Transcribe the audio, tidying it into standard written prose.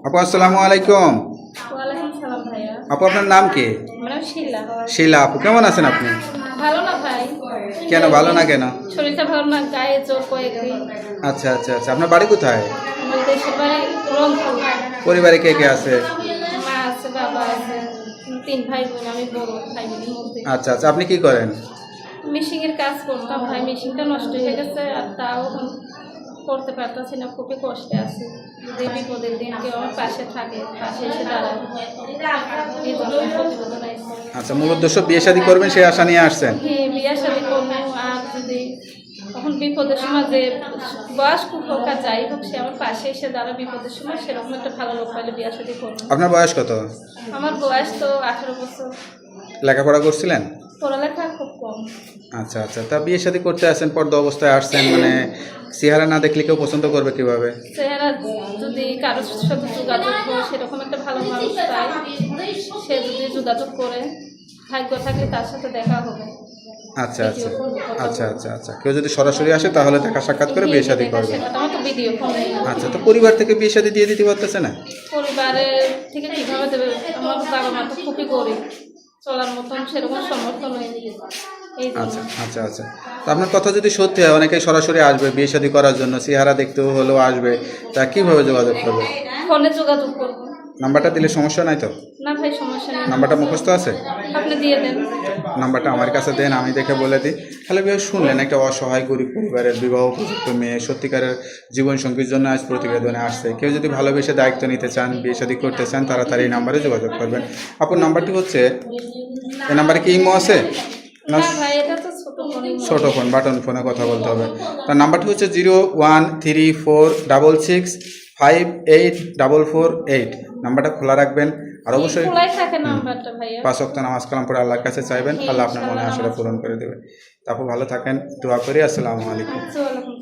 আপু আসসালামু আলাইকুম। ওয়ালাইকুম সালাম ভাইয়া। আপু আপনার নাম কি? আমার নাম শিলা। শিলা আপু, কেমন আছেন আপনি? ভালো না ভাই। কেন ভালো না কেন? শরীরটা ভালো না, গায়ে জ্বর কয়েকদিন। আচ্ছা আচ্ছা আচ্ছা, আপনার বাড়ি কোথায়? আমার দেশের বাড়ি রংপুর। পরিবারে কে কে আছে? মা আছে, বাবা আছে, 3 ভাই বোন, আমি বড় ভাই বোনের মধ্যে। আচ্ছা আচ্ছা, আপনি কি করেন? মেশিনের কাজ করতাম ভাই, মেশিনটা নষ্ট হয়ে গেছে আর তাও এখন করতে পারতেছি না, খুবই কষ্টে আছি। যদি বিপদের দিন কেউ আমার পাশে থাকে, পাশে এসে দাঁড়ায়, এই জন্য প্রতিবেদন আসছে। আচ্ছা, মূল উদ্দেশ্য বিয়ে শাদী করবেন সেই আশা নিয়ে আসছেন? হ্যাঁ, বিয়ে শাদী করবো। আর যদি এখন বিপদের সময় যে বয়স্ক হোক আর যাই হোক, সে আমার পাশে এসে দাঁড়া বিপদের সময়, সেরকম একটা ভালো লোক পাইলে বিয়ে শাদী করবো। আপনার বয়স কত? আমার বয়স তো 18 বছর। লেখাপড়া করছিলেন? পড়ালেখা খুব কম। আচ্ছা আচ্ছা, তা বিয়ে শাদী করতে আসেন, পর্দা অবস্থায় আসছেন, মানে চেহারা না দেখলে কেউ পছন্দ করবে কিভাবে? চেহারা যদি কারোর সাথে যোগাযোগ হয়, সেরকম একটা ভালো মানুষ পায়, সে যদি যোগাযোগ করে, ভাগ্য থাকলে তার সাথে দেখা হবে। আচ্ছা আচ্ছা আচ্ছা আচ্ছা আচ্ছা, কেউ যদি সরাসরি আসে তাহলে দেখা সাক্ষাৎ করে বিয়ে শাদী করবে। আমার তো ভিডিও ফোন। আচ্ছা, তো পরিবার থেকে বিয়ে শাদী দিয়ে দিতে পারতেছে না? পরিবারের থেকে কিভাবে দেবে? আমার বাবা মা তো খুবই গরিব, চলার মতন সেরকম সমর্থন নেই। এই জন্য। আচ্ছা আচ্ছা আচ্ছা, তো আপনার কথা যদি সত্যি হয়, অনেকেই সরাসরি আসবে বিয়ে শাদী করার জন্য, চেহারা দেখতেও হলেও আসবে, তা কীভাবে যোগাযোগ করবে? ফোনে যোগাযোগ করবো। নাম্বারটা দিলে সমস্যা নাই তো? না ভাই, সমস্যা নেই। নাম্বারটা মুখস্থ আছে? আপনি দিয়ে দেন। নাম্বারটা আমার কাছে দেন, আমি দেখে বলে দিই। তাহলে বিয়ে শুনলেন, একটা অসহায় গরিব পরিবারের বিবাহ উপযুক্ত মেয়ে সত্যিকারের জীবনসঙ্গীর জন্য আজ প্রতিবেদনে আসছে। কেউ যদি ভালোবেসে দায়িত্ব নিতে চান, বিয়ে শাদী করতে চান, তাড়াতাড়ি এই নাম্বারে যোগাযোগ করবেন। আপনার নাম্বারটি হচ্ছে, এই নাম্বারে কি ইমো আছে না? না ভাই, এটা তো ছোট ফোন। ছোট ফোন, বাটন ফোনে কথা বলতে হবে। তার নাম্বারটি হচ্ছে 01346658448। নাম্বারটা খোলা রাখবেন। আর অবশ্যই খোলাই থাকে নাম্বারটা ভাইয়া। 5 ওয়াক্ত নামাজ কালাম পড়ে আল্লাহর কাছে চাইবেন, আল্লাহ আপনার মনে আশাটা পূরণ করে দেবে। তারপর ভালো থাকেন, দোয়া করি। আসসালামু আলাইকুম। আচ্ছা, ওয়ালাইকুম